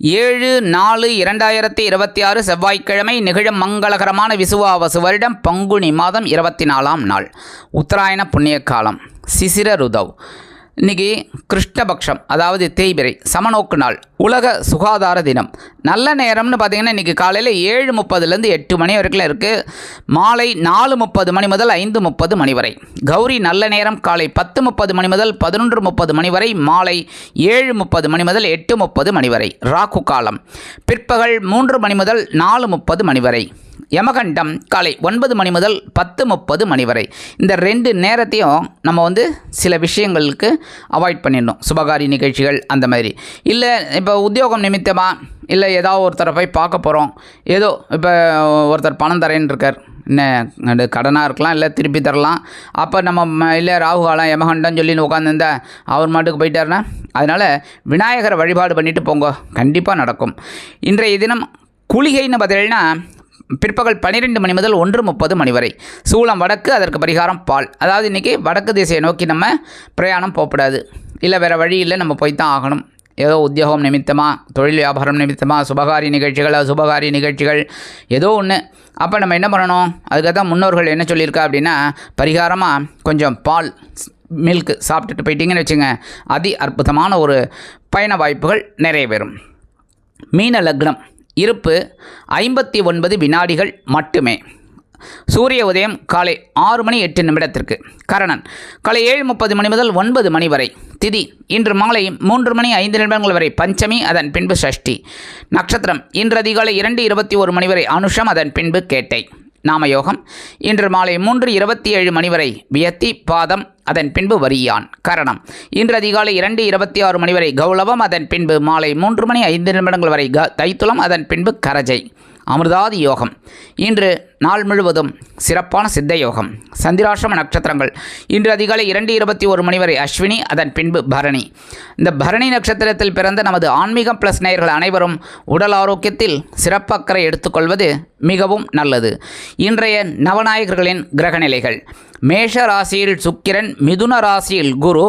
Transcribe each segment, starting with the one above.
7/4/2026 செவ்வாய்க்கிழமை நிகழும் மங்களகரமான விசுவாவசு வருடம் பங்குனி மாதம் 24ஆம் நாள். உத்தராயண புண்ணிய காலம், சிசிர ருதவ். இன்றைக்கி கிருஷ்ணபக்ஷம், அதாவது தேய்பிரை, சமநோக்கு நாள், உலக சுகாதார தினம். நல்ல நேரம்னு பார்த்திங்கன்னா இன்றைக்கி காலையில் 7:30 8 மணி வரைக்கும் இருக்குது. மாலை 4:30 மணி முதல் 5:30 மணி வரை. கௌரி நல்ல நேரம் காலை 10:30 மணி முதல் 11:30 மணி வரை. மாலை 7:30 மணி முதல் 8:30 மணி வரை. ராகு காலம் பிற்பகல் 3 மணி முதல் 4:30 மணி வரை. யமகண்டம் காலை 9 மணி முதல் 10:30 மணி வரை. இந்த 2 நேரத்தையும் நம்ம சில விஷயங்களுக்கு அவாய்ட் பண்ணிடணும். சுபகாரி நிகழ்ச்சிகள் அந்த மாதிரி. இல்லை இப்போ உத்தியோகம் நிமித்தமாக, இல்லை ஏதாவது ஒருத்தரை போய் பார்க்க போகிறோம், ஏதோ இப்போ ஒருத்தர் பணம் தரேன்னு இருக்கார், என்ன கடனாக இருக்கலாம், இல்லை திருப்பி தரலாம். அப்போ நம்ம இல்லை ராகு காலம் யமகண்டம் சொல்லின்னு உட்காந்துருந்தா அவர் மாட்டுக்கு போயிட்டாருன்னா, அதனால் விநாயகரை வழிபாடு பண்ணிவிட்டு போங்க, கண்டிப்பாக நடக்கும். இன்றைய தினம் குளிகைன்னு பார்த்தீங்கன்னா பிற்பகல் 12 மணி முதல் 1:30 மணி வரை. சூளம் வடக்கு, அதற்கு பரிகாரம் பால். அதாவது இன்றைக்கி வடக்கு திசையை நோக்கி நம்ம பிரயாணம் போகக்கூடாது. இல்லை வேறு வழி இல்லை, நம்ம போய்த்தான் ஆகணும். ஏதோ உத்தியோகம் நிமித்தமாக, தொழில் வியாபாரம் நிமித்தமாக, சுபகாரி நிகழ்ச்சிகள் ஏதோ ஒன்று. அப்போ நம்ம என்ன பண்ணணும்? அதுக்காக தான் முன்னோர்கள் என்ன சொல்லியிருக்கா அப்படின்னா, பரிகாரமாக கொஞ்சம் பால், மில்க் சாப்பிட்டுட்டு போயிட்டீங்கன்னு வச்சுங்க, அதி அற்புதமான ஒரு பயண வாய்ப்புகள் நிறைவேறும். மீன லக்னம், இருப்பு 59 வினாடிகள் மட்டுமே. சூரிய உதயம் காலை 6:08 கரணன் காலை 7:30 மணி முதல் 9 மணி வரை. திதி இன்று மாலை 3:05 வரை பஞ்சமி, அதன் பின்பு சஷ்டி. நட்சத்திரம் இன்று அதிகாலை 2:21 மணி வரை அனுஷம், அதன் பின்பு கேட்டை. நாமயோகம் இன்று மாலை 3:27 மணி வரை வியத்தி பாதம், அதன் பின்பு வரியான். கரணம் இன்று அதிகாலை 2:26 மணி வரை கௌளவம், அதன் பின்பு மாலை 3:05 வரை தைத்துளம், அதன் பின்பு கரஜை. அமிர்தாதி யோகம் இன்று நாள் முழுவதும் சிறப்பான சித்த யோகம். சந்திராசிரம நட்சத்திரங்கள் இன்று அதிகாலை 2:21 மணி வரை அஸ்வினி, அதன் பின்பு பரணி. இந்த பரணி நட்சத்திரத்தில் பிறந்த நமது ஆன்மீகம் ப்ளஸ் நேயர்கள் அனைவரும் உடல் ஆரோக்கியத்தில் சிறப்பக்கறை எடுத்துக்கொள்வது மிகவும் நல்லது. இன்றைய நவநாயகர்களின் கிரகநிலைகள்: மேஷ ராசியில் சுக்கிரன், மிதுன ராசியில் குரு,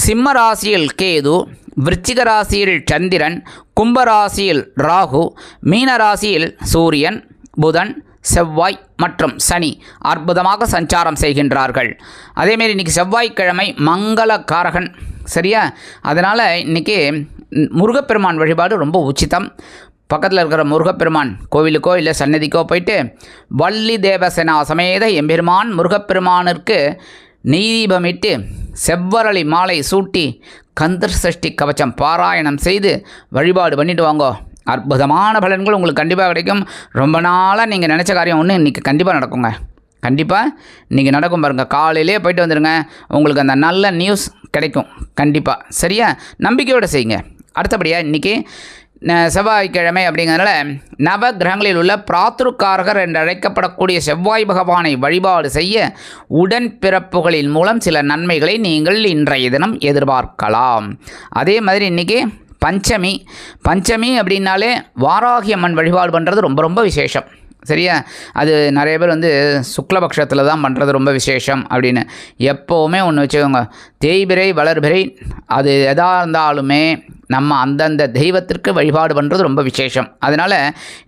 சிம்ம ராசியில் கேது, விருச்சிக ராசியில் சந்திரன், கும்பராசியில் ராகு, மீன ராசியில் சூரியன், புதன், செவ்வாய் மற்றும் சனி அற்புதமாக சஞ்சாரம் செய்கின்றார்கள். அதேமாரி இன்றைக்கி செவ்வாய்க்கிழமை மங்களகாரகன், சரியா? அதனால் இன்றைக்கி முருகப்பெருமான் வழிபாடு ரொம்ப உச்சிதம். பக்கத்தில் இருக்கிற முருகப்பெருமான் கோவிலுக்கோ இல்லை சன்னதிக்கோ போயிட்டு வள்ளி தேவசேனா சமேத எம்பெருமான் முருகப்பெருமானிற்கு நெய்தீபமிட்டு செவ்வரளி மாலை சூட்டி கந்தர் சஷ்டி கவச்சம் பாராயணம் செய்து வழிபாடு பண்ணிட்டு வாங்கோ. அற்புதமான பலன்கள் உங்களுக்கு கண்டிப்பாக கிடைக்கும். ரொம்ப நாளாக நீங்கள் நினச்ச காரியம் ஒன்று இன்றைக்கி கண்டிப்பாக நடக்குங்க. கண்டிப்பாக இன்றைக்கி நடக்கும் பாருங்கள். காலையிலே போயிட்டு வந்துடுங்க, உங்களுக்கு அந்த நல்ல நியூஸ் கிடைக்கும் கண்டிப்பாக. சரியா? நம்பிக்கையோடு செய்யுங்க. அடுத்தபடியாக இன்றைக்கி செவ்வாய்க்கிழமை அப்படிங்கிறதுனால நவ கிரகங்களில் உள்ள பிராத்ருக்காரகர் என்று அழைக்கப்படக்கூடிய செவ்வாய் பகவானை வழிபாடு செய்ய உடன்பிறப்புகளின் மூலம் சில நன்மைகளை நீங்கள் இன்றைய தினம் எதிர்பார்க்கலாம். அதே மாதிரி இன்றைக்கி பஞ்சமி அப்படின்னாலே வாராகி அம்மன் வழிபாடு பண்ணுறது ரொம்ப ரொம்ப விசேஷம். சரியா? அது நிறைய பேர் சுக்லபக்ஷத்தில் தான் பண்ணுறது ரொம்ப விசேஷம் அப்படின்னு. எப்போவுமே ஒன்று வச்சுக்கோங்க, தேய்பிரை வளர்பிரை அது எதாக இருந்தாலுமே நம்ம அந்தந்த தெய்வத்திற்கு வழிபாடு பண்ணுறது ரொம்ப விசேஷம். அதனால்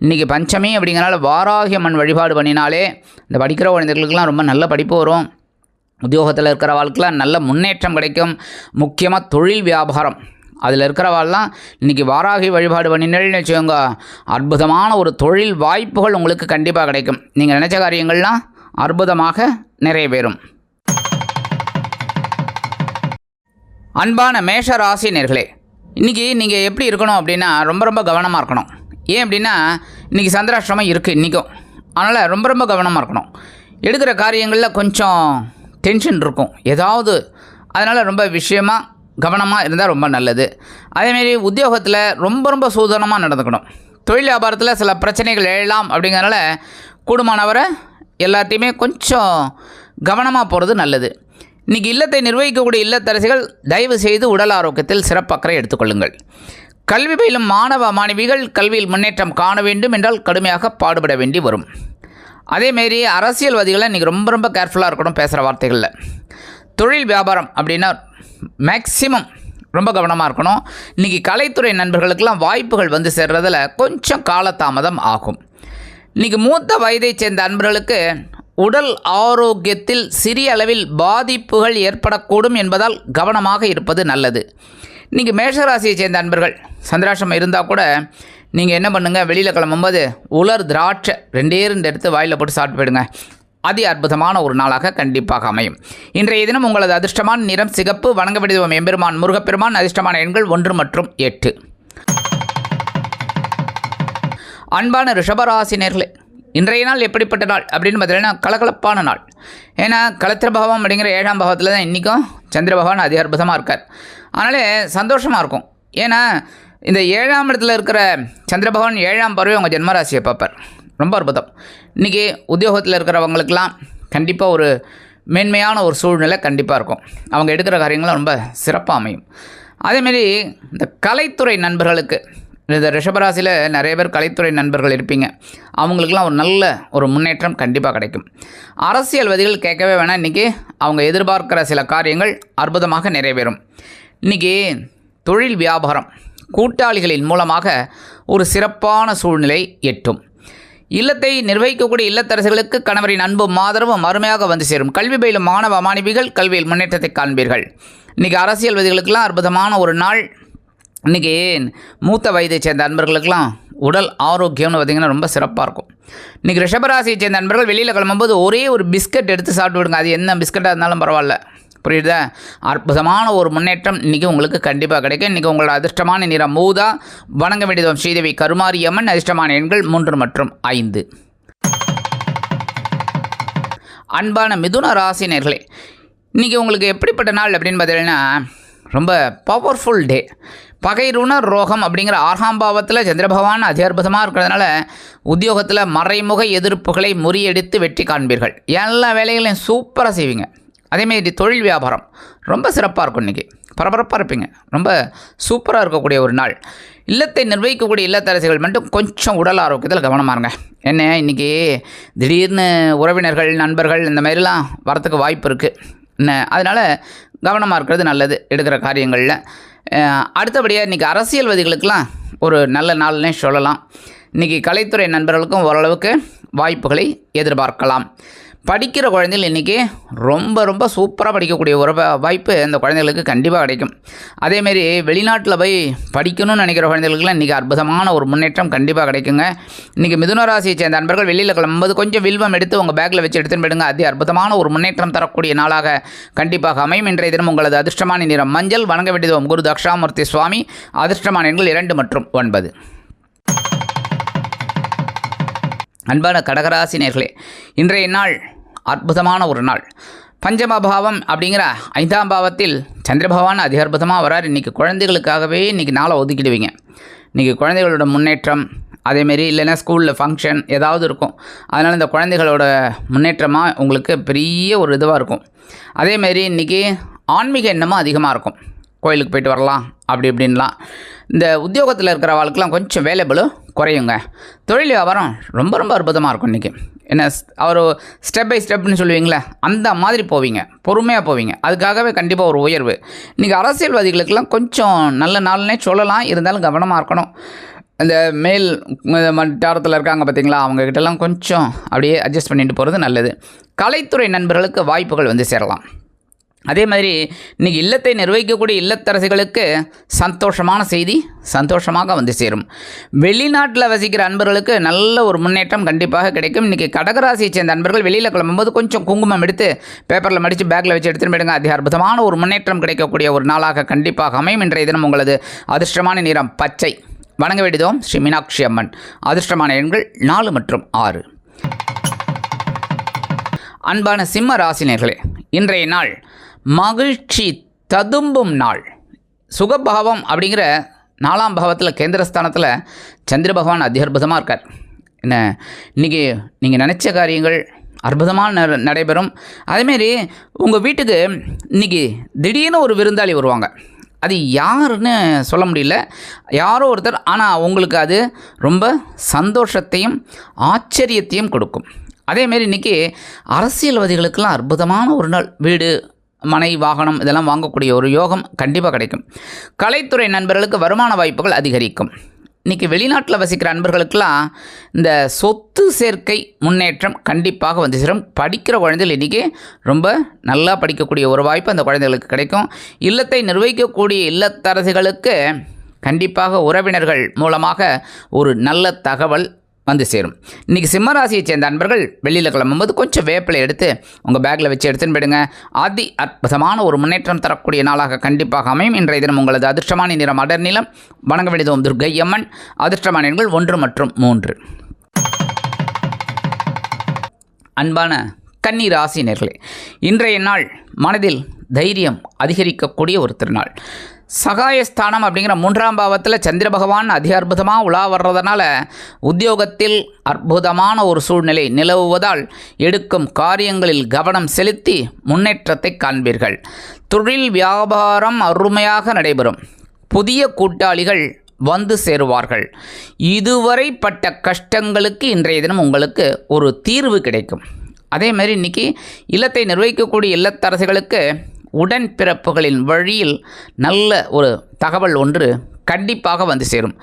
இன்றைக்கி பஞ்சமி அப்படிங்கிறனால வாராகி அம்மன் வழிபாடு பண்ணினாலே இந்த படிக்கிற குழந்தைகளுக்கெல்லாம் ரொம்ப நல்ல படிப்பு வரும். உத்தியோகத்தில் இருக்கிற வாழ்க்கைலாம் நல்ல முன்னேற்றம் கிடைக்கும். முக்கியமாக தொழில் வியாபாரம் அதில் இருக்கிறவாள்லாம் இன்றைக்கி வாராகி வழிபாடு பண்ணினேன்னு வச்சுக்கோங்க, அற்புதமான ஒரு தொழில் வாய்ப்புகள் உங்களுக்கு கண்டிப்பாக கிடைக்கும். நீங்கள் நினச்ச காரியங்கள்லாம் அற்புதமாக நிறைவேறும். அன்பான மேஷ ராசினியர்களே, இன்றைக்கி நீங்கள் எப்படி இருக்கணும் அப்படின்னா ரொம்ப ரொம்ப கவனமாக இருக்கணும். ஏன் அப்படின்னா இன்றைக்கி சந்திராஷ்டிரமம் இருக்குது இன்றைக்கும். அதனால் ரொம்ப ரொம்ப கவனமாக இருக்கணும். எடுக்கிற காரியங்களில் கொஞ்சம் டென்ஷன் இருக்கும் ஏதாவது. அதனால் ரொம்ப விஷயமாக கவனமாக இருந்தால் ரொம்ப நல்லது. அதேமாரி உத்தியோகத்தில் ரொம்ப ரொம்ப சூதனமாக நடந்துக்கணும். தொழில் வியாபாரத்தில் சில பிரச்சனைகள் எழலாம். அப்படிங்கிறனால கூடுமானவரை எல்லாத்தையுமே கொஞ்சம் கவனமாக போகிறது நல்லது. இன்றைக்கி இல்லத்தை நிர்வகிக்கக்கூடிய இல்லத்தரசிகள் தயவு செய்து உடல் ஆரோக்கியத்தில் சிறப்பக்கறை எடுத்துக்கொள்ளுங்கள். கல்வி பயிலும் மாணவ மாணவிகள் கல்வியில் முன்னேற்றம் காண வேண்டும் என்றால் கடுமையாக பாடுபட வேண்டி வரும். அதேமாரி அரசியல்வாதிகளை இன்றைக்கி ரொம்ப ரொம்ப கேர்ஃபுல்லாக இருக்கணும் பேசுகிற வார்த்தைகளில். தொழில் வியாபாரம் அப்படின்னா மேக்சிமம் ரொம்ப கவனமாக இருக்கணும். இன்றைக்கி கலைத்துறை நண்பர்களுக்கெல்லாம் வாய்ப்புகள் வந்து சேர்றதில் கொஞ்சம் காலதாமதம் ஆகும். இன்றைக்கி மூத்த வயதைச் சேர்ந்த அன்பர்களுக்கு உடல் ஆரோக்கியத்தில் சிறிய அளவில் பாதிப்புகள் ஏற்படக்கூடும் என்பதால் கவனமாக இருப்பது நல்லது. இன்றைக்கி மேஷராசியை சேர்ந்த அன்பர்கள் சந்திராஷ்டமம் இருந்தால் கூட நீங்கள் என்ன பண்ணுங்கள், வெளியில் கிளம்பும்போது உலர் திராட்சை 2 எடுத்து வாயில் போட்டு சாப்பிட்டு போயிடுங்க. அதி அற்புதமான ஒரு நாளாக கண்டிப்பாக அமையும். இன்றைய தினம் உங்களது அதிர்ஷ்டமான நிறம் சிகப்பு. வணங்க வேண்டியது எம்பெருமான் முருகப்பெருமான். அதிர்ஷ்டமான எண்கள் 1 மற்றும் 8. அன்பான ரிஷபராசினியர்களே, இன்றைய நாள் எப்படிப்பட்ட நாள் அப்படின்னு பார்த்தீங்கன்னா கலகலப்பான நாள். ஏன்னா கலத்திர பாவம் அப்படிங்கிற 7ஆம் பாவத்தில் தான் இன்றைக்கும் சந்திர பகவான் அதி அற்புதமாக இருக்கார். அதனால் சந்தோஷமாக இருக்கும். ஏன்னா இந்த 7ஆம் இடத்துல இருக்கிற சந்திர பகவான் 7ஆம் பார்வை உங்கள் ஜென்மராசியை பார்ப்பார். ரொம்ப அற்புதம். இன்றைக்கி உத்தியோகத்தில் இருக்கிறவங்களுக்கெல்லாம் கண்டிப்பாக ஒரு மேன்மையான ஒரு சூழ்நிலை கண்டிப்பாக இருக்கும். அவங்க எடுக்கிற காரியங்களும் ரொம்ப சிறப்பாக அமையும். அதேமாரி இந்த கலைத்துறை நண்பர்களுக்கு, இந்த ரிஷபராசியில் நிறைய பேர் கலைத்துறை நண்பர்கள் இருப்பீங்க, அவங்களுக்கெல்லாம் ஒரு நல்ல ஒரு முன்னேற்றம் கண்டிப்பாக கிடைக்கும். அரசியல்வாதிகள் கேட்கவே வேணாம், இன்றைக்கி அவங்க எதிர்பார்க்கிற சில காரியங்கள் அற்புதமாக நிறைவேறும். இன்றைக்கி தொழில் வியாபாரம் கூட்டாளிகளின் மூலமாக ஒரு சிறப்பான சூழ்நிலை எட்டும். இல்லத்தை நிர்வகிக்கக்கூடிய இல்லத்தரசுகளுக்கு கணவரின் அன்பும் ஆதரவும் அருமையாக வந்து சேரும். கல்வி பயிலும் மாணவ மாணவிகள் கல்வியில் முன்னேற்றத்தை காண்பீர்கள். இன்றைக்கி அரசியல்வாதிகளுக்கெல்லாம் அற்புதமான ஒரு நாள். இன்றைக்கி மூத்த வயதை சேர்ந்த அன்பர்களுக்கெல்லாம் உடல் ஆரோக்கியம்னு பார்த்திங்கன்னா ரொம்ப சிறப்பாக இருக்கும். இன்றைக்கி ரிஷபராசியை சேர்ந்த அன்பர்கள் வெளியில் கிளம்பும்போது ஒரே ஒரு பிஸ்கட் எடுத்து சாப்பிட்டு விடுங்க. அது என்ன பிஸ்கட்டாக இருந்தாலும் பரவாயில்ல, புரியுதா? அற்புதமான ஒரு முன்னேற்றம் இன்றைக்கி உங்களுக்கு கண்டிப்பாக கிடைக்கும். இன்றைக்கி உங்களோட அதிர்ஷ்டமான நிறம் ஊதா. வணங்க வேண்டியது ஸ்ரீதேவி கருமாரியம்மன். அதிர்ஷ்டமான எண்கள் 3 மற்றும் 5. அன்பான மிதுன ராசினியர்களே, இன்றைக்கி உங்களுக்கு எப்படிப்பட்ட நாள் அப்படின்னு பார்த்தீங்கன்னா ரொம்ப பவர்ஃபுல் டே. பகைருணர் ரோகம் அப்படிங்கிற 6ஆம் பாவத்தில் சந்திர பகவான் அதி அற்புதமாக இருக்கிறதுனால உத்தியோகத்தில் மறைமுக எதிர்ப்புகளை முறியடித்து வெற்றி காண்பீர்கள். எல்லா வேலைகளையும் சூப்பராக செய்வீங்க. அதேமாரி தொழில் வியாபாரம் ரொம்ப சிறப்பாக இருக்கும். இன்றைக்கி பரபரப்பாக இருப்பீங்க. ரொம்ப சூப்பராக இருக்கக்கூடிய ஒரு நாள். இல்லத்தை நிர்வகிக்கக்கூடிய இல்லத்தரசிகள் மட்டும் கொஞ்சம் உடல் ஆரோக்கியத்தில் கவனமாக இருங்க. என்ன இன்றைக்கி திடீர்னு உறவினர்கள் நண்பர்கள் இந்த மாதிரிலாம் வரத்துக்கு வாய்ப்பு இருக்குது. என்ன அதனால் கவனமாக இருக்கிறது நல்லது எடுக்கிற காரியங்களில். அடுத்தபடியாக இன்றைக்கி அரசியல்வாதிகளுக்கெல்லாம் ஒரு நல்ல நாள்னே சொல்லலாம். இன்றைக்கி கலைத்துறை நண்பர்களுக்கும் ஓரளவுக்கு வாய்ப்புகளை எதிர்பார்க்கலாம். படிக்கிற குழந்தைகள் இன்றைக்கி ரொம்ப சூப்பராக படிக்கக்கூடிய ஒரு வாய்ப்பு இந்த குழந்தைகளுக்கு கண்டிப்பாக கிடைக்கும். அதேமாரி வெளிநாட்டில் போய் படிக்கணும்னு நினைக்கிற குழந்தைகளுக்குலாம் இன்றைக்கி அற்புதமான ஒரு முன்னேற்றம் கண்டிப்பாக கிடைக்குங்க. இன்றைக்கி மிதுன ராசியை சேர்ந்த நண்பர்கள் வெளியில் கிளம்பும்போது கொஞ்சம் வில்வம் எடுத்து உங்கள் பேக்கில் வச்சு எடுத்துன்னு போயிடுங்க. அதி அற்புதமான ஒரு முன்னேற்றம் தரக்கூடிய நாளாக கண்டிப்பாக அமையும். இன்றைய தினம் உங்களது அதிர்ஷ்டமான நிறம் மஞ்சள். வணங்க வேண்டியது குரு தக்ஷாமூர்த்தி சுவாமி. அதிர்ஷ்டமான எண்கள் 2 மற்றும் 9. அன்பான கடகராசி நேயர்களே, இன்றைய நாள் அற்புதமான ஒரு நாள். பஞ்சமபாவம் அப்படிங்கிற 5ஆம் பாவத்தில் சந்திர பகவான் அதி அற்புதமாக வரார். இன்றைக்கி குழந்தைகளுக்காகவே இன்றைக்கி நாளை ஒதுக்கிடுவீங்க. இன்றைக்கி குழந்தைகளோட முன்னேற்றம், அதேமாரி இல்லைன்னா ஸ்கூலில் ஃபங்க்ஷன் ஏதாவது இருக்கும். அதனால் இந்த குழந்தைகளோட முன்னேற்றமாக உங்களுக்கு பெரிய ஒரு இதுவாக இருக்கும். அதேமாரி இன்றைக்கி ஆன்மீக எண்ணமும் அதிகமாக இருக்கும். கோயிலுக்கு போயிட்டு வரலாம் அப்படி இப்படின்லாம். இந்த உத்தியோகத்தில் இருக்கிற வாழ்க்கெலாம் கொஞ்சம் வேலைபளும் குறையுங்க. தொழில் வியாபாரம் ரொம்ப அற்புதமாக இருக்கும். இன்றைக்கி என்ன அவர் ஸ்டெப் பை ஸ்டெப்னு சொல்லுவீங்களே அந்த மாதிரி போவீங்க, பொறுமையாக போவீங்க. அதுக்காகவே கண்டிப்பாக ஒரு உயர்வு. இன்றைக்கி அரசியல்வாதிகளுக்கெல்லாம் கொஞ்சம் நல்ல நாள்னே சொல்லலாம். இருந்தாலும் கவனமாக இருக்கணும். இந்த மேல் வட்டாரத்தில் இருக்காங்க பார்த்தீங்களா, அவங்கக்கிட்டலாம் கொஞ்சம் அப்படியே அட்ஜஸ்ட் பண்ணிட்டு போகிறது நல்லது. கலைத்துறை நண்பர்களுக்கு வாய்ப்புகள் வந்து சேரலாம். அதே மாதிரி இன்றைக்கி இல்லத்தை நிர்வகிக்கக்கூடிய இல்லத்தரசிகளுக்கு சந்தோஷமான செய்தி சந்தோஷமாக வந்து சேரும். வெளிநாட்டில் வசிக்கிற அன்பர்களுக்கு நல்ல ஒரு முன்னேற்றம் கண்டிப்பாக கிடைக்கும். இன்றைக்கி கடகராசியை சேர்ந்த அன்பர்கள் வெளியில் கிளம்பும்போது கொஞ்சம் குங்குமம் எடுத்து பேப்பரில் மடித்து பேக்கில் வச்சு எடுத்துகிட்டு போயிடுங்க. அதி அற்புதமான ஒரு முன்னேற்றம் கிடைக்கக்கூடிய ஒரு நாளாக கண்டிப்பாக அமையும். இன்றைய தினம் உங்களது அதிர்ஷ்டமான நிறம் பச்சை. வணங்க வேண்டியதோம் ஸ்ரீ மீனாட்சி அம்மன். அதிர்ஷ்டமான எண்கள் 4 மற்றும் 6. அன்பான சிம்ம ராசினியர்களே, இன்றைய நாள் மகிழ்ச்சி ததும்பும் நாள். சுகபாவம் அப்படிங்கிற 4ஆம் பாவத்தில் கேந்திரஸ்தானத்தில் சந்திர பகவான் அதி அற்புதமாக இருக்கார். என்ன இன்றைக்கி நீங்கள் நினச்ச காரியங்கள் அற்புதமாக நடைபெறும். அதேமாரி உங்கள் வீட்டுக்கு இன்றைக்கி திடீர்னு ஒரு விருந்தாளி வருவாங்க. அது யாருன்னு சொல்ல முடியல, யாரோ ஒருத்தர். ஆனால் உங்களுக்கு அது ரொம்ப சந்தோஷத்தையும் ஆச்சரியத்தையும் கொடுக்கும். அதேமாரி இன்றைக்கி அரசியல்வாதிகளுக்கெல்லாம் அற்புதமான ஒரு நாள். வீடு மனை வாகனம் இதெல்லாம் வாங்கக்கூடிய ஒரு யோகம் கண்டிப்பாக கிடைக்கும். கலைத்துறை நண்பர்களுக்கு வருமான வாய்ப்புகள் அதிகரிக்கும். இன்றைக்கி வெளிநாட்டில் வசிக்கிற நண்பர்களுக்கெல்லாம் இந்த சொத்து சேர்க்கை முன்னேற்றம் கண்டிப்பாக வந்து சேரும். படிக்கிற குழந்தைகள் இன்றைக்கி ரொம்ப நல்லா படிக்கக்கூடிய ஒரு வாய்ப்பு அந்த குழந்தைகளுக்கு கிடைக்கும். இல்லத்தை நிர்வகிக்கக்கூடிய இல்லத்தரசிகளுக்கு கண்டிப்பாக உறவினர்கள் மூலமாக ஒரு நல்ல தகவல் வந்து சேரும். இன்றைக்கி சிம்மராசியை சேர்ந்த நண்பர்கள் வெளியில் கிளம்பும்போது கொஞ்சம் வேப்பிலை எடுத்து உங்கள் பேக்கில் வச்சு எடுத்துன்னு போயிடுங்க. அதி அற்புதமான ஒரு முன்னேற்றம் தரக்கூடிய நாளாக கண்டிப்பாக அமையும். இன்றைய தினம் உங்களது அதிர்ஷ்டமான நிறம் அடர் நிலம். வணங்க வேண்டியதும் துர்க்கை அம்மன். அதிர்ஷ்டமான எண்கள் 1 மற்றும் 3. அன்பான கன்னி ராசி நேயர்களே, இன்றைய நாள் மனதில் தைரியம் அதிகரிக்கக்கூடிய ஒரு திருநாள். சகாயஸ்தானம் அப்படிங்கிற 3ஆம் பாவத்தில் சந்திர பகவான் அதி அற்புதமாக உலா வர்றதுனால உத்தியோகத்தில் அற்புதமான ஒரு சூழ்நிலை நிலவுவதால் எடுக்கும் காரியங்களில் கவனம் செலுத்தி முன்னேற்றத்தை காண்பீர்கள். தொழில் வியாபாரம் அருமையாக நடைபெறும். புதிய கூட்டாளிகள் வந்து சேருவார்கள். இதுவரை பட்ட கஷ்டங்களுக்கு இன்றைய தினம் உங்களுக்கு ஒரு தீர்வு கிடைக்கும். அதேமாதிரி இன்றைக்கி இல்லத்தை நிர்வகிக்கக்கூடிய இல்லத்தரசிகளுக்கு உடன்பிறப்புகளின் வழியில் நல்ல ஒரு தகவல் ஒன்று கண்டிப்பாக வந்து சேரும்.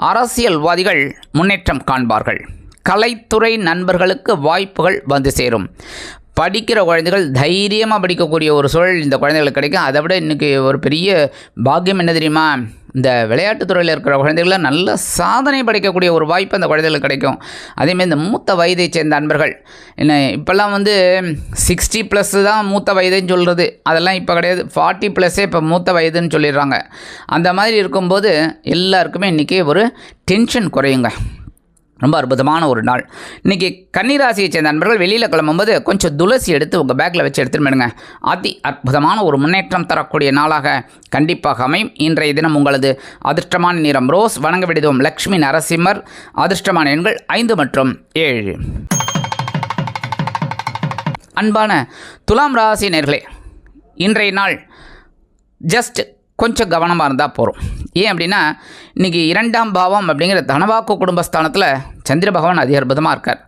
அரசியல்வாதிகள் முன்னேற்றம் காண்பார்கள். கலைத்துறை நண்பர்களுக்கு வாய்ப்புகள் வந்து சேரும். படிக்கிற குழந்தைகள் தைரியமாக படிக்கக்கூடிய ஒரு சூழல் இந்த குழந்தைகளுக்கு கிடைக்கும். அதை விட இன்றைக்கி ஒரு பெரிய பாக்கியம் என்ன தெரியுமா, இந்த விளையாட்டுத்துறையில் இருக்கிற குழந்தைகள்லாம் நல்ல சாதனை படைக்கக்கூடிய ஒரு வாய்ப்பு அந்த குழந்தைகளுக்கு கிடைக்கும். அதேமாதிரி இந்த மூத்த வயதை சேர்ந்த நண்பர்கள் என்ன இப்போல்லாம் வந்து 60+ தான் மூத்த வயதுன்னு சொல்கிறது. அதெல்லாம் இப்போ கிடையாது. 40+ இப்போ மூத்த வயதுன்னு சொல்லிடுறாங்க. அந்த மாதிரி இருக்கும்போது எல்லாருக்குமே இன்றைக்கி ஒரு டென்ஷன் குறையுங்க. ரொம்ப அற்புதமான ஒரு நாள். இன்றைக்கி கன்னிராசியை சேர்ந்த நண்பர்கள் வெளியில் கிளம்பும்போது கொஞ்சம் துளசி எடுத்து உங்கள் பேக்கில் வச்சு எடுத்துகிட்டு போயிடுங்க. அதி அற்புதமான ஒரு முன்னேற்றம் தரக்கூடிய நாளாக கண்டிப்பாக அமையும். இன்றைய தினம் உங்களது அதிர்ஷ்டமான நிறம் ரோஸ். வணங்க விடுதோம் லக்ஷ்மி நரசிம்மர். அதிர்ஷ்டமான எண்கள் 5 மற்றும் 7. அன்பான துலாம் ராசி நேயர்களே, இன்றைய நாள் ஜஸ்ட் கொஞ்சம் கவனமாக இருந்தால் போகிறோம். ஏன் அப்படின்னா இன்றைக்கி 2ஆம் பாவம் அப்படிங்கிற தனவாக்கு குடும்பஸ்தானத்தில் சந்திர பகவான் அதி அற்புதமாக இருக்கார்.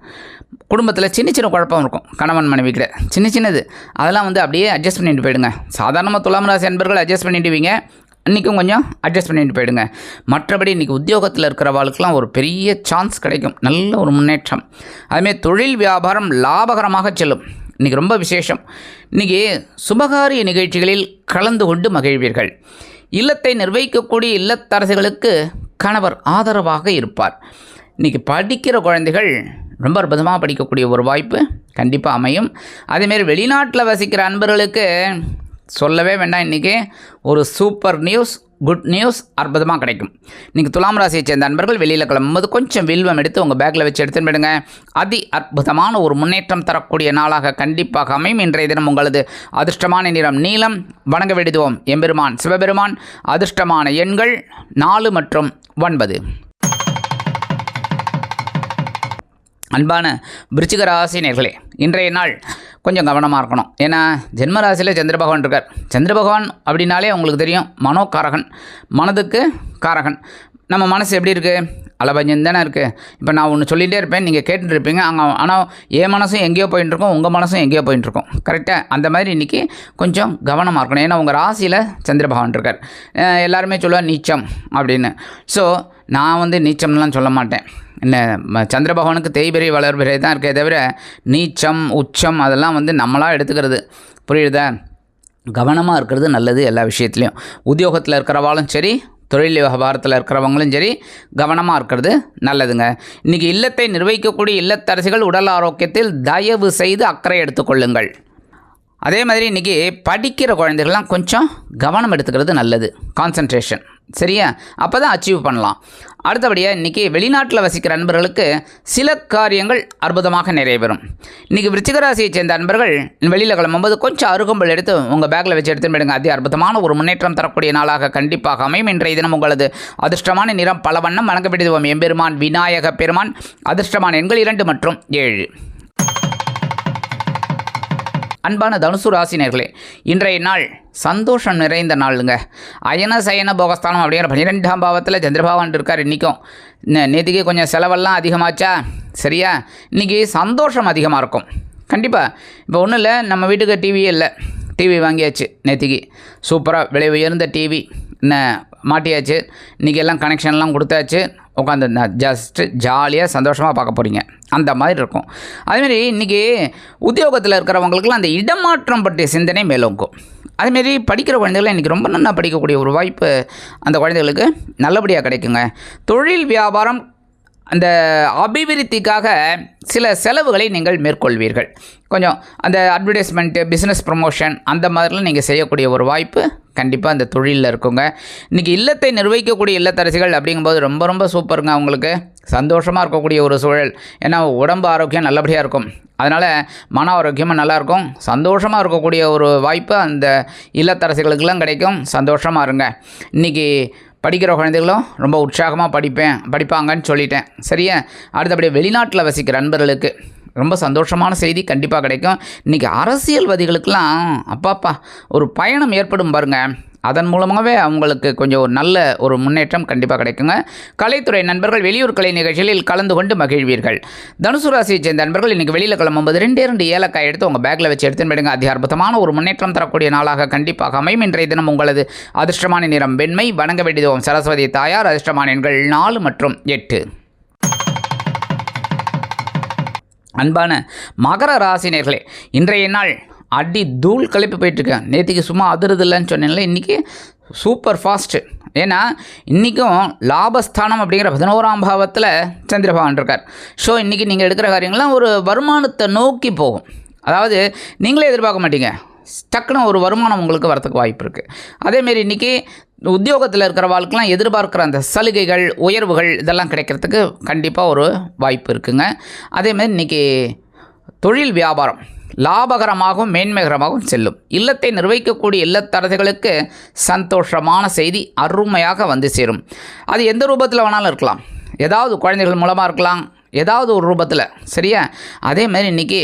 குடும்பத்தில் சின்ன சின்ன குழப்பம் இருக்கும். கணவன் மனைவி கிட்ட சின்னது அதெல்லாம் வந்து அப்படியே அட்ஜஸ்ட் பண்ணிட்டு போயிடுங்க. சாதாரணமாக துலாம் ராசி அன்பர்கள் அட்ஜஸ்ட் பண்ணிட்டுவீங்க. இன்றைக்கும் கொஞ்சம் அட்ஜஸ்ட் பண்ணிட்டு போயிடுங்க. மற்றபடி இன்றைக்கி உத்தியோகத்தில் இருக்கிறவாளுக்கெல்லாம் ஒரு பெரிய சான்ஸ் கிடைக்கும். நல்ல ஒரு முன்னேற்றம். அதுமாதிரி தொழில் வியாபாரம் லாபகரமாக செல்லும். இன்றைக்கி ரொம்ப விசேஷம். இன்றைக்கி சுபகாரிய நிகழ்ச்சிகளில் கலந்து கொண்டு மகிழ்வீர்கள். இல்லத்தை நிர்வகிக்கக்கூடிய இல்லத்தரசிகளுக்கு கணவர் ஆதரவாக இருப்பார். இன்றைக்கி படிக்கிற குழந்தைகள் ரொம்ப அற்புதமாக படிக்கக்கூடிய ஒரு வாய்ப்பு கண்டிப்பாக அமையும். அதேமாரி வெளிநாட்டில் வசிக்கிற அன்பர்களுக்கு சொல்லவே வேண்டாம். இன்றைக்கி ஒரு சூப்பர் நியூஸ், குட் நியூஸ் அற்புதமாக கிடைக்கும். இன்றைக்கி துலாம் ராசியை சேர்ந்த நண்பர்கள் வெளியில் கிளம்பும்போது கொஞ்சம் வில்வம் எடுத்து உங்கள் பேக்கில் வச்சு எடுத்துன்னு போயிடுங்க. அதி அற்புதமான ஒரு முன்னேற்றம் தரக்கூடிய நாளாக கண்டிப்பாக அமையும். இன்றைய தினம் உங்களது அதிர்ஷ்டமான நிறம் நீலம். வணங்க விடுவோம் எம்பெருமான் சிவபெருமான். அதிர்ஷ்டமான எண்கள் 4 மற்றும் 9. அன்பான விருச்சிக ராசி நேயர்களே, இன்றைய நாள் கொஞ்சம் கவனமாக இருக்கணும். ஏன்னா ஜென்மராசியில் சந்திர பகவான் இருக்கார். சந்திர பகவான் அப்படின்னாலே உங்களுக்கு தெரியும், மனோகாரகன், மனதுக்கு காரகன். நம்ம மனசு எப்படி இருக்குது, அளபஞ்சம் தானே இருக்குது. இப்போ நான் ஒன்று சொல்லிகிட்டே இருப்பேன், நீங்கள் கேட்டுருப்பீங்க. ஆனால் என் மனசும் எங்கேயோ போயிட்டுருக்கோம், உங்கள் மனசும் எங்கேயோ போயிட்டுருக்கோம். கரெக்டாக அந்த மாதிரி இன்றைக்கி கொஞ்சம் கவனமாக இருக்கணும். ஏன்னா உங்கள் ராசியில் சந்திர பகவான் இருக்கார். எல்லாருமே சொல்லுவாள் நீச்சம் அப்படின்னு. ஸோ நான் வந்து நீச்சம்லாம் சொல்ல மாட்டேன். என்ன சந்திர பகவானுக்கு தேய்பிரை வளர்பிறை தான் இருக்கே தவிர நீச்சம் உச்சம் அதெல்லாம் வந்து நம்மளாக எடுத்துக்கிறது. புரியுதா? கவனமாக இருக்கிறது நல்லது எல்லா விஷயத்துலையும். உத்தியோகத்தில் இருக்கிறவாலும் சரி, தொழில் வியாபாரத்தில் இருக்கிறவங்களும் சரி, கவனமாக இருக்கிறது நல்லதுங்க. இன்றைக்கி இல்லத்தை நிர்வகிக்கக்கூடிய இல்லத்தரசிகள் உடல் ஆரோக்கியத்தில் தயவு செய்து அக்கறை எடுத்துக்கொள்ளுங்கள். அதே மாதிரி இன்றைக்கி படிக்கிற குழந்தைகள்லாம் கொஞ்சம் கவனம் எடுத்துக்கிறது நல்லது. கான்சன்ட்ரேஷன் சரியா, அப்போ தான் அச்சீவ் பண்ணலாம். அடுத்தபடியாக இன்றைக்கி வெளிநாட்டில் வசிக்கிற நண்பர்களுக்கு சில காரியங்கள் அற்புதமாக நிறைவேறும். இன்றைக்கி விருச்சிகராசியை சேர்ந்த நண்பர்கள் வெளியில் கிளம்பும்போது கொஞ்சம் அருகம்புல் எடுத்து உங்கள் பேக்கில் வச்சு எடுத்துன்னு போயிடுங்க. அதி அற்புதமான ஒரு முன்னேற்றம் தரக்கூடிய நாளாக கண்டிப்பாக அமையும். இன்றைய தினம் உங்களது அதிர்ஷ்டமான நிறம் பல வண்ணம். வணங்க விடுவோம் எம்பெருமான் விநாயக பெருமான். அதிர்ஷ்டமான எண்கள் 2 மற்றும் 7. அன்பான தனுசு ராசினியர்களே, இன்றைய நாள் சந்தோஷம் நிறைந்த நாளுங்க. அயன சயன போகஸ்தானம் அப்படிங்கிற 12ஆம் பாவத்தில் சந்திரபாவன் இருக்கார். இன்றைக்கும் நேற்றுக்கே கொஞ்சம் செலவெல்லாம் அதிகமாச்சா, சரியா? இன்றைக்கி சந்தோஷம் அதிகமாக இருக்கும் கண்டிப்பாக. இப்போ ஒன்றும் இல்லை, நம்ம வீட்டுக்கு டிவியே இல்லை, டிவி வாங்கியாச்சு நேற்றுக்கு, சூப்பராக விலை உயர்ந்த டிவி என்ன மாட்டியாச்சு. இன்றைக்கி எல்லாம் கனெக்ஷன்லாம் கொடுத்தாச்சு, உட்காந்து ஜஸ்ட்டு ஜாலியாக சந்தோஷமாக பார்க்க போகிறீங்க, அந்த மாதிரி இருக்கும். அதேமாரி இன்றைக்கி உத்தியோகத்தில் இருக்கிறவங்களுக்குலாம் அந்த இடமாற்றம் பற்றிய சிந்தனை மேலோங்கும். அதுமாரி படிக்கிற குழந்தைகளை இன்றைக்கி ரொம்ப நல்லா படிக்கக்கூடிய ஒரு வாய்ப்பு அந்த குழந்தைகளுக்கு நல்லபடியாக கிடைக்குங்க. தொழில் வியாபாரம் அந்த அபிவிருத்திக்காக சில செலவுகளை நீங்கள் மேற்கொள்வீர்கள். கொஞ்சம் அந்த அட்வர்டைஸ்மெண்ட்டு, பிஸ்னஸ் ப்ரமோஷன் அந்த மாதிரிலாம் நீங்கள் செய்யக்கூடிய ஒரு வாய்ப்பு கண்டிப்பாக அந்த தொழிலில் இருக்குங்க. இன்றைக்கி இல்லத்தை நிர்வகிக்கக்கூடிய இல்லத்தரசிகள் அப்படிங்கும்போது ரொம்ப ரொம்ப சூப்பருங்க. அவங்களுக்கு சந்தோஷமாக இருக்கக்கூடிய ஒரு சூழல். ஏன்னா உடம்பு ஆரோக்கியம் நல்லபடியாக இருக்கும், அதனால் மன ஆரோக்கியமும் நல்லாயிருக்கும். சந்தோஷமாக இருக்கக்கூடிய ஒரு வாய்ப்பு அந்த இல்லத்தரசிகளுக்கெல்லாம் கிடைக்கும். சந்தோஷமாக இருங்க. இன்றைக்கி படிக்கிற குழந்தைகளும் ரொம்ப உற்சாகமாக படிப்பாங்கன்னு சொல்லிட்டேன். சரியா? அடுத்தபடியாக வெளிநாட்டில் வசிக்கிற நண்பர்களுக்கு ரொம்ப சந்தோஷமான செய்தி கண்டிப்பாக கிடைக்கும். இன்றைக்கி அரசியல்வாதிகளுக்கெல்லாம் அப்பாப்பா ஒரு பயணம் ஏற்படும் பாருங்கள், அதன் மூலமாகவே அவங்களுக்கு கொஞ்சம் ஒரு நல்ல ஒரு முன்னேற்றம் கண்டிப்பாக கிடைக்குங்க. கலைத்துறை நண்பர்கள் வெளியூர் கலை நிகழ்ச்சிகளில் கலந்து கொண்டு மகிழ்வீர்கள். தனுசு ராசியை சேர்ந்த நண்பர்கள் இன்றைக்கி வெளியில் கிளம்பும்போது 2 ஏலக்காய் எடுத்து உங்கள் பேக்கில் வச்சு எடுத்துன்னு போயிடுங்க. அதி அற்புதமான ஒரு முன்னேற்றம் தரக்கூடிய நாளாக கண்டிப்பாக அமையும். இன்றைய தினம் உங்களது அதிர்ஷ்டமான நிறம் வெண்மை. வணங்க வேண்டியது சரஸ்வதி தாயார். அதிர்ஷ்டமான எண்கள் 4 மற்றும் 8. அன்பான மகர ராசினியர்களே, இன்றைய நாள் அடி தூள் கழிப்பு போயிட்டுருக்கேன். நேற்றுக்கு சும்மா அதிருதில்லைன்னு சொன்னேன்ல, இன்றைக்கி சூப்பர் ஃபாஸ்ட்டு. ஏன்னா இன்றைக்கும் லாபஸ்தானம் அப்படிங்கிற 11ஆம் பாவத்தில் சந்திர பகவான் இருக்கார். ஸோ இன்றைக்கி நீங்கள் எடுக்கிற காரியங்கள்லாம் ஒரு வருமானத்தை நோக்கி போகும். அதாவது நீங்களே எதிர்பார்க்க மாட்டீங்க, டக்குன்னு ஒரு வருமானம் உங்களுக்கு வரத்துக்கு வாய்ப்பு இருக்குது. அதேமாரி இன்றைக்கி உத்தியோகத்தில் இருக்கிற வாழ்க்கைலாம் எதிர்பார்க்குற அந்த சலுகைகள், உயர்வுகள் இதெல்லாம் கிடைக்கிறதுக்கு கண்டிப்பாக ஒரு வாய்ப்பு இருக்குங்க. அதேமாதிரி இன்றைக்கி தொழில் வியாபாரம் லாபகரமாகவும் மேன்மைகரமாகவும் செல்லும். இல்லத்தை நிர்வகிக்கக்கூடிய இல்லத்தரசிகளுக்கு சந்தோஷமான செய்தி அருமையாக வந்து சேரும். அது எந்த ரூபத்தில் வேணாலும் இருக்கலாம், ஏதாவது குழந்தைகள் மூலமாக இருக்கலாம், ஏதாவது ஒரு ரூபத்தில். சரியா? அதேமாதிரி இன்றைக்கி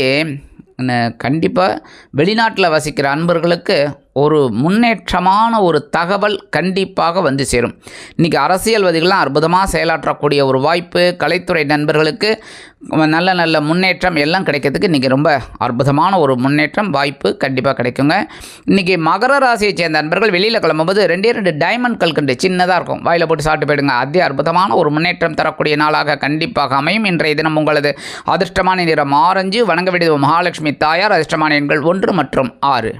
கண்டிப்பாக வெளிநாட்டில் வசிக்கிற அன்பர்களுக்கு ஒரு முன்னேற்றமான ஒரு தகவல் கண்டிப்பாக வந்து சேரும். இன்றைக்கி அரசியல்வாதிகள்லாம் அற்புதமாக செயலாற்றக்கூடிய ஒரு வாய்ப்பு. கலைத்துறை நண்பர்களுக்கு நல்ல நல்ல முன்னேற்றம் எல்லாம் கிடைக்கிறதுக்கு இன்றைக்கி ரொம்ப அற்புதமான ஒரு முன்னேற்றம் வாய்ப்பு கண்டிப்பாக கிடைக்குங்க. இன்றைக்கி மகர ராசியை சேர்ந்த நண்பர்கள் வெளியில் கிளம்பும்போது 2 டைமண்ட் கல்கண்டு சின்னதாக இருக்கும், வாயில் போட்டு சாப்பிட்டு போயிடுங்க. அதி அற்புதமான ஒரு முன்னேற்றம் தரக்கூடிய நாளாக கண்டிப்பாக அமையும். இன்றைய தினம் உங்களது அதிர்ஷ்டமான நிறம் ஆரஞ்சு. வணங்க வேண்டியது மகாலட்சுமி தாயார். அதிர்ஷ்டமான எண்கள் 1 மற்றும் 6.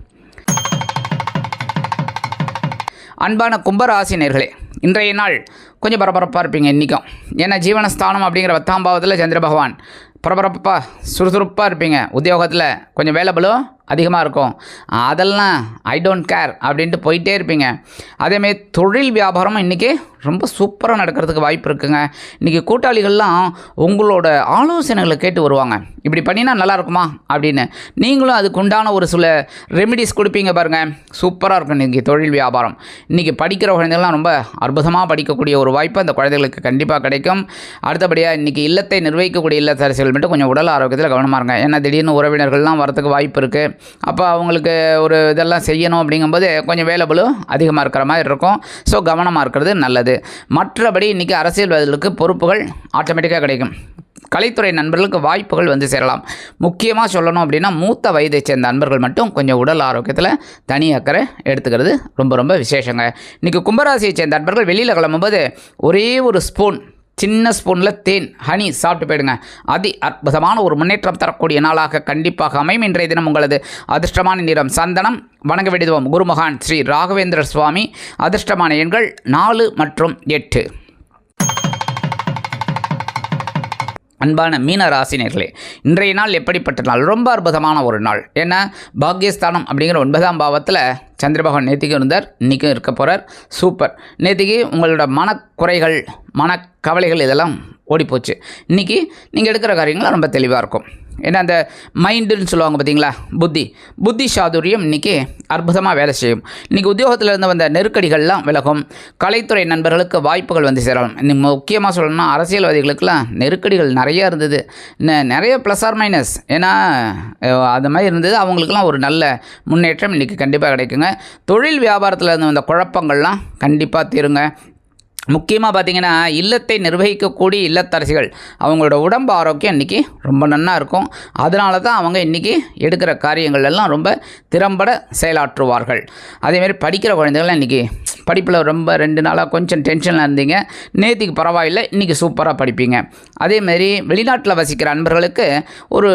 அன்பான கும்பராசினியர்களே, இன்றைய நாள் கொஞ்சம் பரபரப்பாக இருப்பீங்க இன்றைக்கும். ஏன்னா ஜீவனஸ்தானம் அப்படிங்கிற 10ஆம் பாவத்தில் சந்திர பகவான் பரபரப்பாக சுறுசுறுப்பாக இருப்பீங்க. உத்தியோகத்தில் கொஞ்சம் வேலைபளு அதிகமாக இருக்கும், அதெல்லாம் ஐ டோன்ட் கேர் அப்படின்ட்டு போயிட்டே இருப்பீங்க. அதேமாரி தொழில் வியாபாரமும் இன்றைக்கி ரொம்ப சூப்பராக நடக்கிறதுக்கு வாய்ப்பு இருக்குங்க. இன்றைக்கி கூட்டாளிகள்லாம் உங்களோட ஆலோசனைகளை கேட்டு வருவாங்க, இப்படி பண்ணினா நல்லா இருக்குமா அப்படின்னு. நீங்களும் அதுக்கு உண்டான ஒரு சில ரெமிடிஸ் கொடுப்பீங்க பாருங்கள், சூப்பராக இருக்கும் இன்றைக்கி தொழில் வியாபாரம். இன்றைக்கி படிக்கிற குழந்தைகள்லாம் ரொம்ப அற்புதமாக படிக்கக்கூடிய ஒரு வாய்ப்பு அந்த குழந்தைகளுக்கு கண்டிப்பாக கிடைக்கும். அடுத்தபடியாக இன்றைக்கி இல்லத்தை நிர்வகிக்கக்கூடிய இல்லத்தரசிகள் மட்டும் கொஞ்சம் உடல் ஆரோக்கியத்தில் கவனமாக இருங்க. ஏன்னா திடீர்னு உறவினர்கள்லாம் வரத்துக்கு வாய்ப்பு இருக்குது. அப்போ அவங்களுக்கு ஒரு இதெல்லாம் செய்யணும் அப்படிங்கும்போது கொஞ்சம் வேலைபளு அதிகமாக இருக்கிற மாதிரி இருக்கும். ஸோ கவனமாக இருக்கிறது நல்லது. மற்றபடி இன்றைக்கி அரசியல்வாதிகளுக்கு பொறுப்புகள் ஆட்டோமேட்டிக்காக கிடைக்கும். கலைத்துறை நண்பர்களுக்கு வாய்ப்புகள் வந்து சேரலாம். முக்கியமாக சொல்லணும் அப்படின்னா மூத்த வயதை சேர்ந்த நண்பர்கள் மட்டும் கொஞ்சம் உடல் ஆரோக்கியத்தில் தனி அக்கறை எடுத்துக்கிறது ரொம்ப ரொம்ப விசேஷங்க. இன்றைக்கி கும்பராசியை சேர்ந்த நண்பர்கள் வெளியில் கிளம்பும்போது ஒரே ஒரு ஸ்பூன், சின்ன ஸ்பூனில் தேன், ஹனி சாப்பிட்டு போயிடுங்க. அதி அற்புதமான ஒரு முன்னேற்றம் தரக்கூடிய நாளாக கண்டிப்பாக அமையும். இன்றைய தினம் உங்களது அதிர்ஷ்டமான நிறம் சந்தனம். வணங்க வேண்டியது குருமகான் ஸ்ரீ ராகவேந்திர சுவாமி. அதிர்ஷ்டமான எண்கள் 4 மற்றும் 8. அன்பான மீன ராசினியர்களே, இன்றைய நாள் எப்படிப்பட்ட நாள்? ரொம்ப அற்புதமான ஒரு நாள். ஏன்னா பாக்யஸ்தானம் அப்படிங்கிற 9ஆம் பாவத்தில் சந்திர பகவான் நேற்றுக்கும் இருந்தார், இன்றைக்கும் இருக்க போகிறார். சூப்பர். நேற்றுக்கு உங்களோட மனக்குறைகள், மனக்கவலைகள் இதெல்லாம் ஓடிப்போச்சு. இன்றைக்கி நீங்கள் எடுக்கிற காரியங்கள் ரொம்ப தெளிவாக இருக்கும். ஏன்னா அந்த மைண்டுன்னு சொல்லுவாங்க பார்த்தீங்களா, புத்தி சாதுரியம் இன்றைக்கி அற்புதமாக வேலை செய்யும். இன்றைக்கி உத்தியோகத்தில் இருந்து வந்த நெருக்கடிகள்லாம் விலகும். கலைத்துறை நண்பர்களுக்கு வாய்ப்புகள் வந்து சேரலாம். இன்னும் முக்கியமாக சொல்லணும்னா அரசியல்வாதிகளுக்கெல்லாம் நெருக்கடிகள் நிறையா இருந்தது, நிறைய ப்ளஸ் ஆர் மைனஸ். ஏன்னா அது மாதிரி இருந்தது. அவங்களுக்கெல்லாம் ஒரு நல்ல முன்னேற்றம் இன்றைக்கி கண்டிப்பாக கிடைக்குங்க. தொழில் வியாபாரத்தில் இருந்து வந்த குழப்பங்கள்லாம் கண்டிப்பாக தீருங்க. முக்கியமாக பார்த்திங்கன்னா இல்லத்தை நிர்வகிக்கக்கூடிய இல்லத்தரசிகள் அவங்களோட உடம்பு ஆரோக்கியம் இன்றைக்கி ரொம்ப நன்னா இருக்கும். அதனால தான் அவங்க இன்றைக்கி எடுக்கிற காரியங்கள் எல்லாம் ரொம்ப திறம்பட செயலாற்றுவார்கள். அதேமாதிரி படிக்கிற குழந்தைகள்லாம் இன்றைக்கி படிப்பில் ரொம்ப 2 நாளாக கொஞ்சம் டென்ஷனில் இருந்தீங்க, நேற்றுக்கு பரவாயில்லை, இன்றைக்கி சூப்பராக படிப்பீங்க. அதேமாதிரி வெளிநாட்டில் வசிக்கிற அன்பர்களுக்கு ஒரு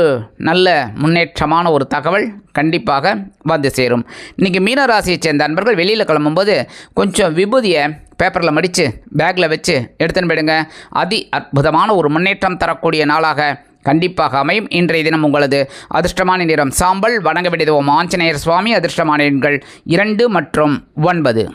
நல்ல முன்னேற்றமான ஒரு தகவல் கண்டிப்பாக வந்து சேரும். இன்றைக்கி மீனராசியை சேர்ந்த அன்பர்கள் வெளியில் கிளம்பும்போது கொஞ்சம் விபூதியை பேப்பரில் மடித்து பேக்கில் வச்சு எடுத்துன்னு போயிடுங்க. அதி அற்புதமான ஒரு முன்னேற்றம் தரக்கூடிய நாளாக கண்டிப்பாக அமையும். இன்றைய தினம் உங்களது அதிர்ஷ்டமான நிறம் சாம்பல். வணங்க வேண்டியது ஓம் ஆஞ்சநேயர் சுவாமி. அதிர்ஷ்டமான எண்கள் 2 மற்றும் 9.